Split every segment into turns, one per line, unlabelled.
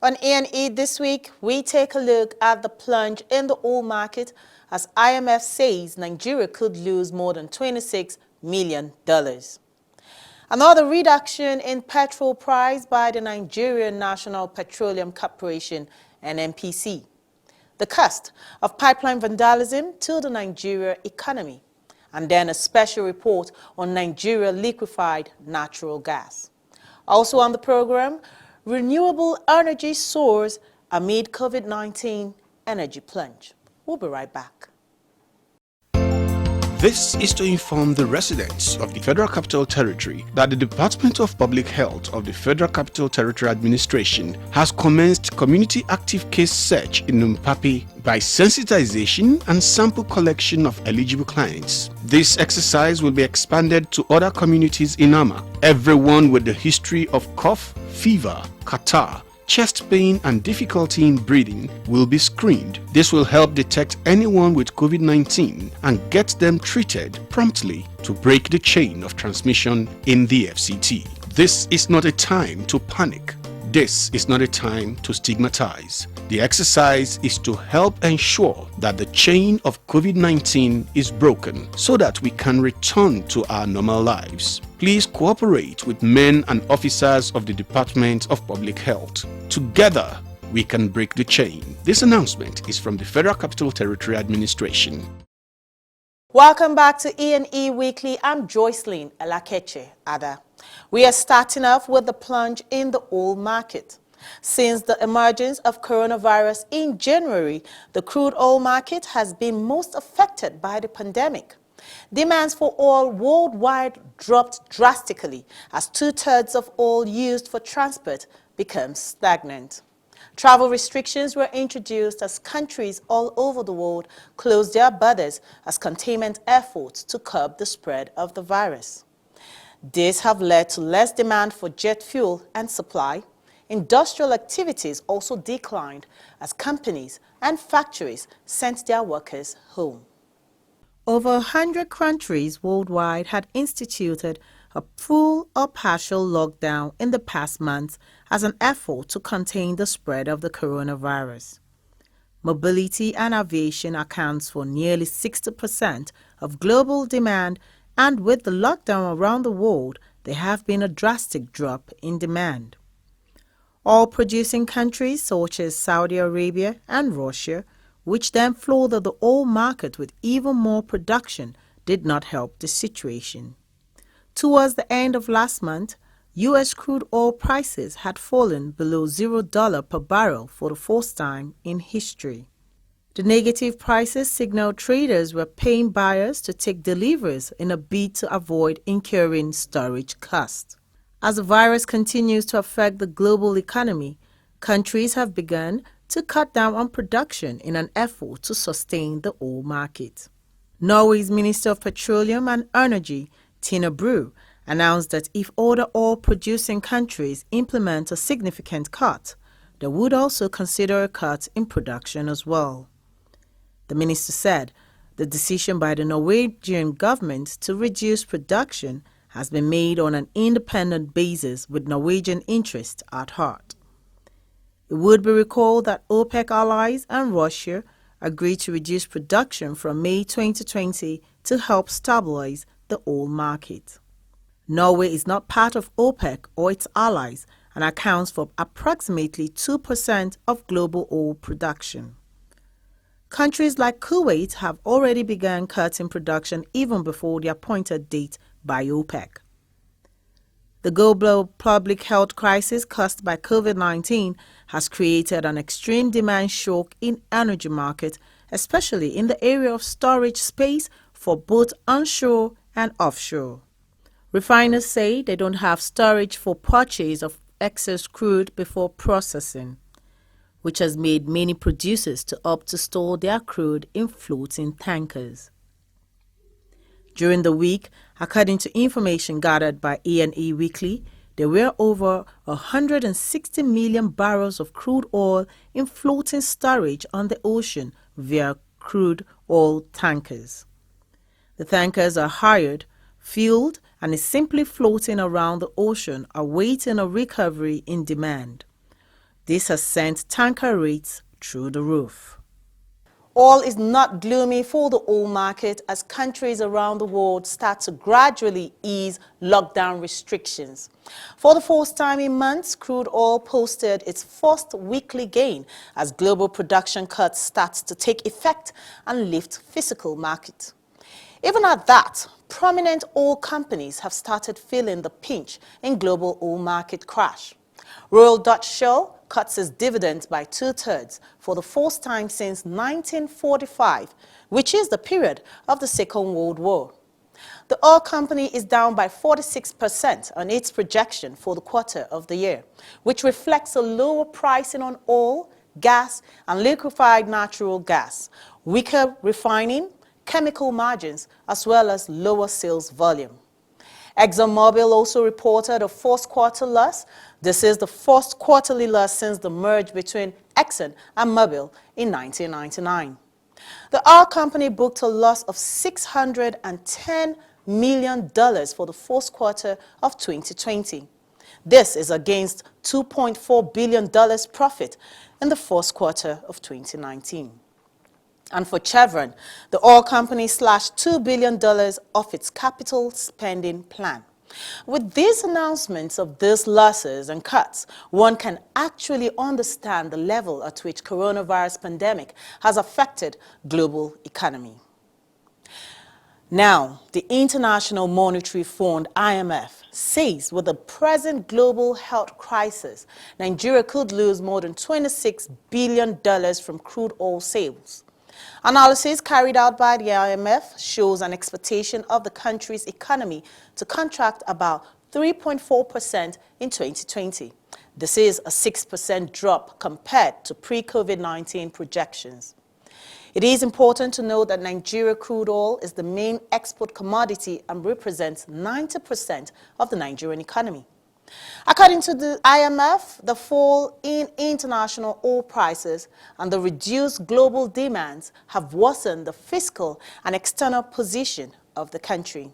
On E&E this week, we take a look at the plunge in the oil market as IMF says Nigeria could lose more than $26 million. Another reduction in petrol price by the Nigerian National Petroleum Corporation (NNPC). The cost of pipeline vandalism to the Nigeria economy. And then a special report on Nigeria liquefied natural gas. Also on the program, renewable energy soars amid COVID-19 energy plunge. We'll be right back.
This is to inform the residents of the Federal Capital Territory that the Department of Public Health of the Federal Capital Territory Administration has commenced community active case search in Numpapi by sensitization and sample collection of eligible clients. This exercise will be expanded to other communities in Ama. Everyone with a history of cough, fever, catarrh, chest pain and difficulty in breathing will be screened. This will help detect anyone with COVID-19 and get them treated promptly to break the chain of transmission in the FCT. This is not a time to panic. This is not a time to stigmatize. The exercise is to help ensure that the chain of COVID-19 is broken so that we can return to our normal lives. Please cooperate with men and officers of the Department of Public Health. Together, we can break the chain. This announcement is from the Federal Capital Territory Administration.
Welcome back to E&E Weekly. I'm Joycelyn Elakeche Ada. We are starting off with the plunge in the oil market. Since the emergence of coronavirus in January, the crude oil market has been most affected by the pandemic. Demands for oil worldwide dropped drastically as 2/3 of oil used for transport becomes stagnant. Travel restrictions were introduced as countries all over the world closed their borders as containment efforts to curb the spread of the virus. These have led to less demand for jet fuel and supply. Industrial activities also declined as companies and factories sent their workers home. Over 100 countries worldwide had instituted a full or partial lockdown in the past months as an effort to contain the spread of the coronavirus. Mobility and aviation accounts for nearly 60% of global demand, and with the lockdown around the world, there have been a drastic drop in demand. Oil-producing countries such as Saudi Arabia and Russia, which then flooded the oil market with even more production, did not help the situation. Towards the end of last month, U.S. crude oil prices had fallen below $0 per barrel for the first time in history. The negative prices signaled traders were paying buyers to take deliveries in a bid to avoid incurring storage costs. As the virus continues to affect the global economy, countries have begun to cut down on production in an effort to sustain the oil market. Norway's Minister of Petroleum and Energy, Tina Bru, announced that if other oil-producing countries implement a significant cut, they would also consider a cut in production as well. The minister said the decision by the Norwegian government to reduce production has been made on an independent basis with Norwegian interests at heart. It would be recalled that OPEC allies and Russia agreed to reduce production from May 2020 to help stabilize the oil market. Norway is not part of OPEC or its allies and accounts for approximately 2% of global oil production. Countries like Kuwait have already begun cutting production even before the appointed date by OPEC. The global public health crisis caused by COVID-19 has created an extreme demand shock in energy market, especially in the area of storage space for both onshore and offshore. Refiners say they don't have storage for purchase of excess crude before processing, which has made many producers to opt to store their crude in floating tankers. During the week, according to information gathered by E&E Weekly, there were over 160 million barrels of crude oil in floating storage on the ocean via crude oil tankers. The tankers are hired, fueled, and is simply floating around the ocean awaiting a recovery in demand. This has sent tanker rates through the roof. All is not gloomy for the oil market as countries around the world start to gradually ease lockdown restrictions. For the first time in months, crude oil posted its first weekly gain as global production cuts start to take effect and lift physical markets. Even at that, prominent oil companies have started feeling the pinch in global oil market crash. Royal Dutch Shell cuts its dividends by 2/3 for the first time since 1945, which is the period of the Second World War. The oil company is down by 46% on its projection for the quarter of the year, which reflects a lower pricing on oil, gas, and liquefied natural gas, weaker refining, chemical margins, as well as lower sales volume. ExxonMobil also reported a first quarter loss. This is the first quarterly loss since the merge between Exxon and Mobil in 1999. The oil company booked a loss of $610 million for the first quarter of 2020. This is against $2.4 billion profit in the first quarter of 2019. And for Chevron, the oil company slashed $2 billion of its capital spending plan. With these announcements of these losses and cuts, one can actually understand the level at which coronavirus pandemic has affected global economy. Now, the International Monetary Fund, IMF, says with the present global health crisis, Nigeria could lose more than $26 billion from crude oil sales. Analysis carried out by the IMF shows an expectation of the country's economy to contract about 3.4% in 2020. This is a 6% drop compared to pre-COVID-19 projections. It is important to note that Nigeria crude oil is the main export commodity and represents 90% of the Nigerian economy. According to the IMF, the fall in international oil prices and the reduced global demands have worsened the fiscal and external position of the country.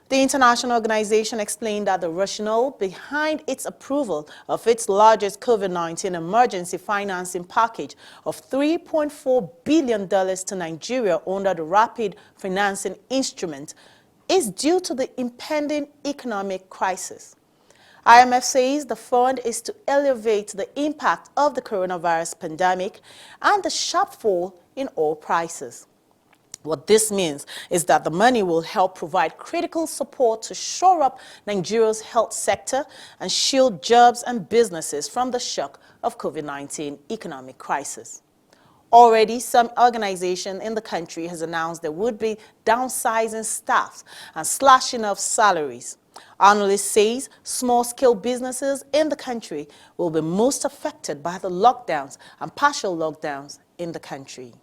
The international organization explained that the rationale behind its approval of its largest COVID-19 emergency financing package of $3.4 billion to Nigeria under the Rapid Financing Instrument is due to the impending economic crisis. IMF says the fund is to elevate the impact of the coronavirus pandemic and the sharp fall in oil prices. What this means is that the money will help provide critical support to shore up Nigeria's health sector and shield jobs and businesses from the shock of COVID-19 economic crisis. Already, some organization in the country has announced there would be downsizing staff and slashing of salaries. Analysts say small-scale businesses in the country will be most affected by the lockdowns and partial lockdowns in the country.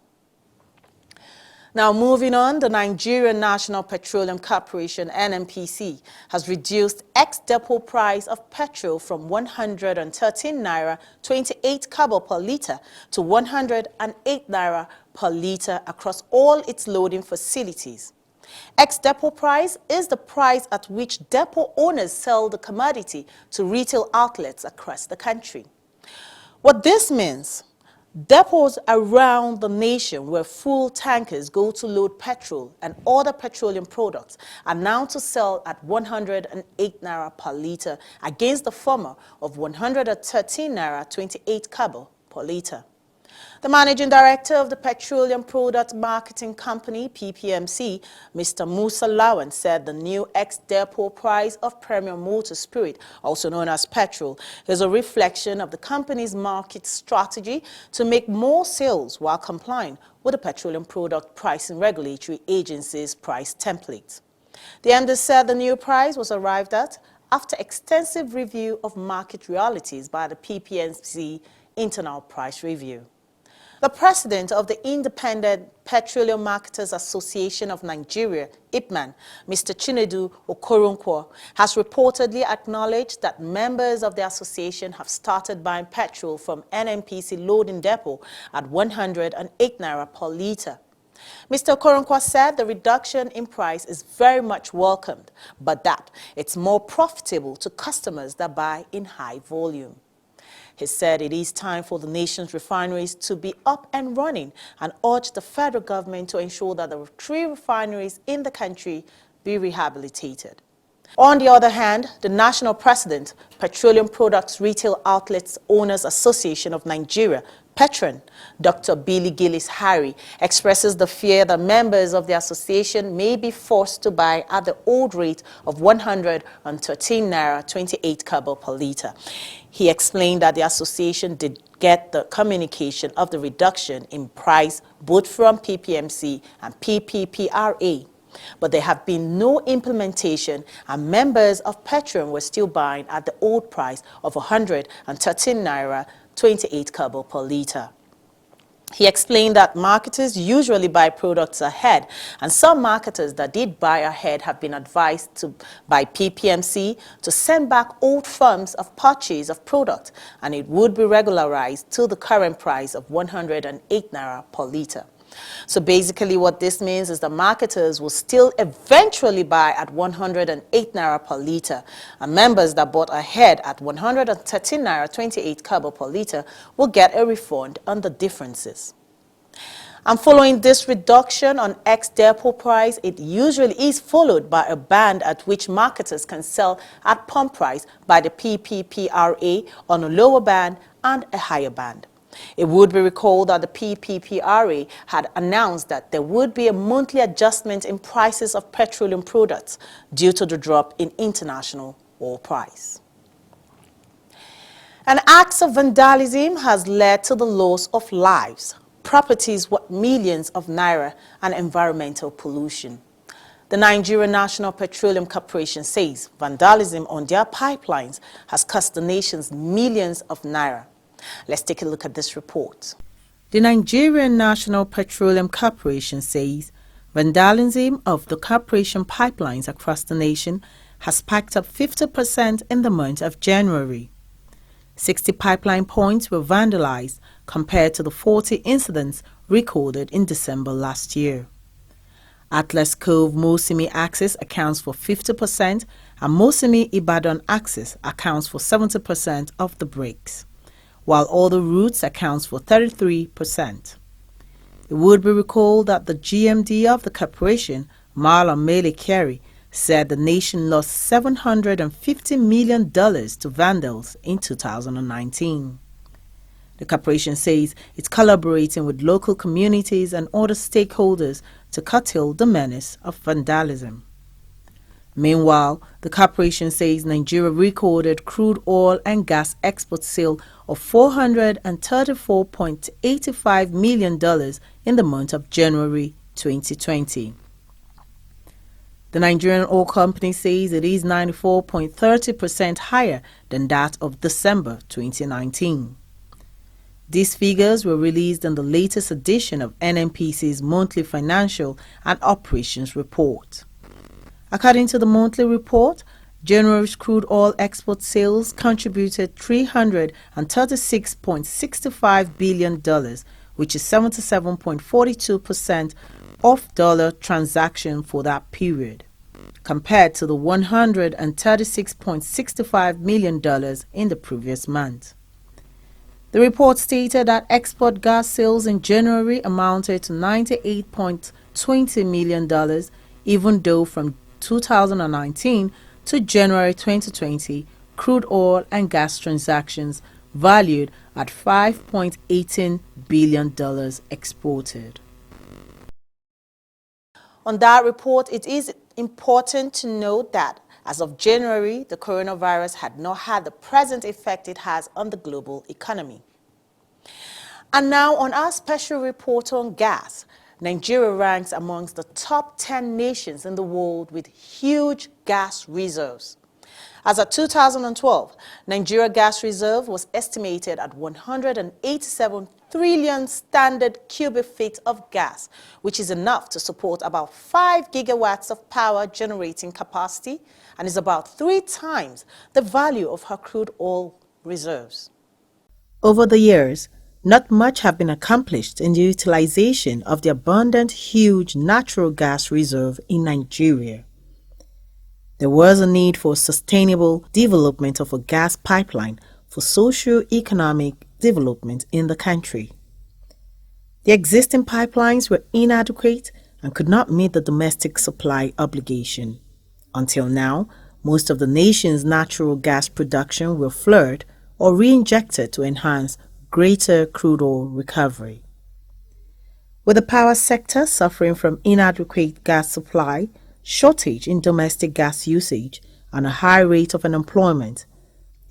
Now moving on, the Nigerian National Petroleum Corporation, NNPC, has reduced ex-depot price of petrol from 113 naira 28 kobo per litre to 108 naira per litre across all its loading facilities. Ex-depot price is the price at which depot owners sell the commodity to retail outlets across the country. What this means, depots around the nation where full tankers go to load petrol and other petroleum products are now to sell at 108 naira per litre against the former of 113 naira 28 kobo per litre. The managing director of the Petroleum Product Marketing Company, PPMC, Mr. Musa Lawan, said the new ex-depot price of premium motor spirit, also known as petrol, is a reflection of the company's market strategy to make more sales while complying with the Petroleum Product Pricing Regulatory Agency's price template. The MD said the new price was arrived at after extensive review of market realities by the PPMC Internal Price Review. The president of the Independent Petroleum Marketers Association of Nigeria, IPMAN, Mr. Chinedu Okoronkwo, has reportedly acknowledged that members of the association have started buying petrol from NNPC loading depot at 108 naira per litre. Mr. Okoronkwo said the reduction in price is very much welcomed, but that it's more profitable to customers that buy in high volume. He said it is time for the nation's refineries to be up and running and urged the federal government to ensure that the 3 refineries in the country be rehabilitated. On the other hand, the national president, Petroleum Products Retail Outlets Owners Association of Nigeria, Petron, Dr. Billy Gillis Harry, expresses the fear that members of the association may be forced to buy at the old rate of 113 naira 28 kobo per litre. He explained that the association did get the communication of the reduction in price both from PPMC and PPPRA. But there have been no implementation, and members of Petron were still buying at the old price of 113 naira 28 kobo per litre. He explained that marketers usually buy products ahead, and some marketers that did buy ahead have been advised by PPMC to send back old forms of purchase of product, and it would be regularized to the current price of 108 naira per litre. So basically what this means is the marketers will still eventually buy at 108 naira per litre, and members that bought ahead at 113 naira 28 kobo per litre will get a refund on the differences. And following this reduction on ex-depot price, it usually is followed by a band at which marketers can sell at pump price by the PPPRA on a lower band and a higher band. It would be recalled that the PPPRA had announced that there would be a monthly adjustment in prices of petroleum products due to the drop in international oil price. An act of vandalism has led to the loss of lives, properties worth millions of naira, and environmental pollution. The Nigeria National Petroleum Corporation says vandalism on their pipelines has cost the nation's millions of naira. Let's take a look at this report. The Nigerian National Petroleum Corporation says vandalism of the corporation pipelines across the nation has spiked up 50% in the month of January. 60 pipeline points were vandalized compared to the 40 incidents recorded in December last year. Atlas Cove Mosimi axis accounts for 50% and Mosimi Ibadan axis accounts for 70% of the breaks, while other routes accounts for 33%. It would be recalled that the GMD of the corporation, Malam Mele Kerry, said the nation lost $750 million to vandals in 2019. The corporation says it's collaborating with local communities and other stakeholders to curtail the menace of vandalism. Meanwhile, the corporation says Nigeria recorded crude oil and gas export sale of $434.85 million in the month of January 2020. The Nigerian oil company says it is 94.30% higher than that of December 2019. These figures were released in the latest edition of NNPC's monthly financial and operations report. According to the monthly report, January's crude oil export sales contributed $336.65 billion, which is 77.42% of dollar transaction for that period, compared to the $136.65 million in the previous month. The report stated that export gas sales in January amounted to $98.20 million, even though from 2019 to January 2020, crude oil and gas transactions valued at $5.18 billion exported. On that report, it is important to note that as of January, the coronavirus had not had the present effect it has on the global economy. And now on our special report on gas, Nigeria ranks amongst the top 10 nations in the world with huge gas reserves. As of 2012, Nigeria gas reserve was estimated at 187 trillion standard cubic feet of gas, which is enough to support about 5 gigawatts of power generating capacity and is about 3 times the value of her crude oil reserves. Over the years, not much have been accomplished in the utilization of the abundant, huge natural gas reserve in Nigeria. There was a need for sustainable development of a gas pipeline for socio-economic development in the country. The existing pipelines were inadequate and could not meet the domestic supply obligation. Until now, most of the nation's natural gas production were flared or re-injected to enhance greater crude oil recovery. With the power sector suffering from inadequate gas supply, shortage in domestic gas usage, and a high rate of unemployment,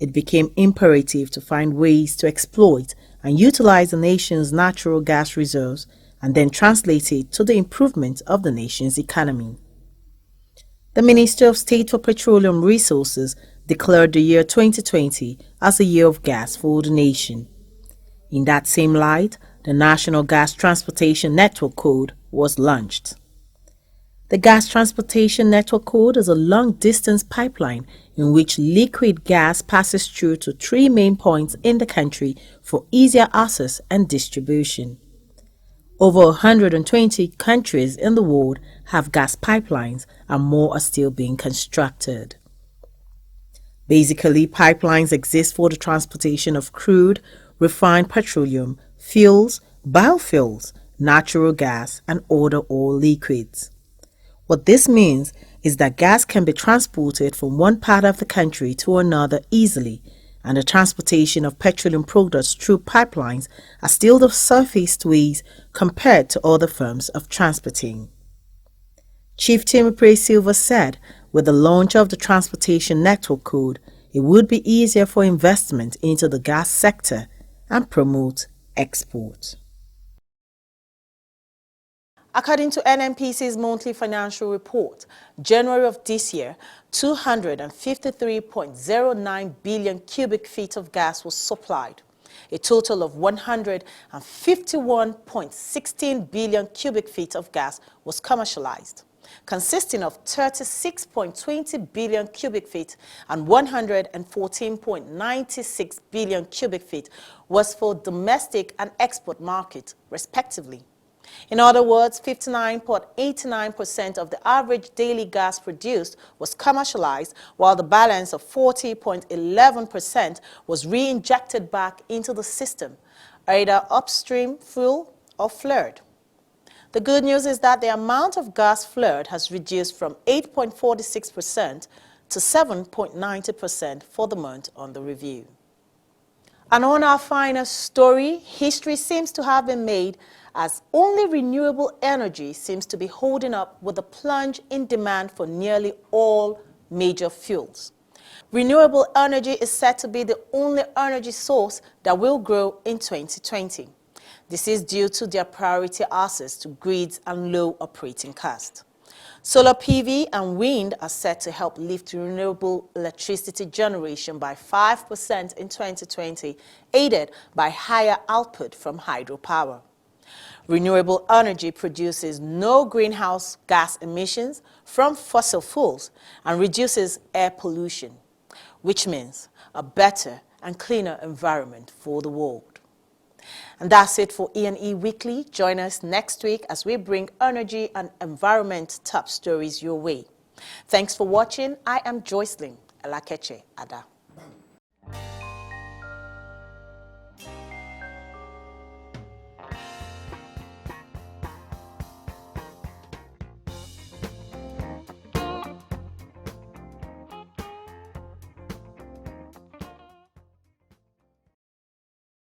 it became imperative to find ways to exploit and utilize the nation's natural gas reserves and then translate it to the improvement of the nation's economy. The Minister of State for Petroleum Resources declared the year 2020 as a year of gas for the nation. In that same light, the National Gas Transportation Network Code was launched. The Gas Transportation Network Code is a long-distance pipeline in which liquid gas passes through to 3 main points in the country for easier access and distribution. Over 120 countries in the world have gas pipelines and more are still being constructed. Basically, pipelines exist for the transportation of crude, refined petroleum, fuels, biofuels, natural gas, and other oil liquids. What this means is that gas can be transported from one part of the country to another easily, and the transportation of petroleum products through pipelines are still the safest ways compared to other forms of transporting. Chief Timothy Silva said, with the launch of the Transportation Network Code, it would be easier for investment into the gas sector and promote export. According to NNPC's monthly financial report, January of this year, 253.09 billion cubic feet of gas was supplied. A total of 151.16 billion cubic feet of gas was commercialized, consisting of 36.20 billion cubic feet and 114.96 billion cubic feet was for domestic and export market, respectively. In other words, 59.89% of the average daily gas produced was commercialized, while the balance of 40.11% was re-injected back into the system, either upstream, fuel, or flared. The good news is that the amount of gas flared has reduced from 8.46% to 7.90% for the month under review. And on our final story, history seems to have been made as only renewable energy seems to be holding up with a plunge in demand for nearly all major fuels. Renewable energy is said to be the only energy source that will grow in 2020. This is due to their priority access to grids and low operating cost. Solar PV and wind are set to help lift renewable electricity generation by 5% in 2020, aided by higher output from hydropower. Renewable energy produces no greenhouse gas emissions from fossil fuels and reduces air pollution, which means a better and cleaner environment for the world. And that's it for E&E Weekly. Join us next week as we bring energy and environment top stories your way. Thanks for watching. I am Joycelyn Elakeche Ada.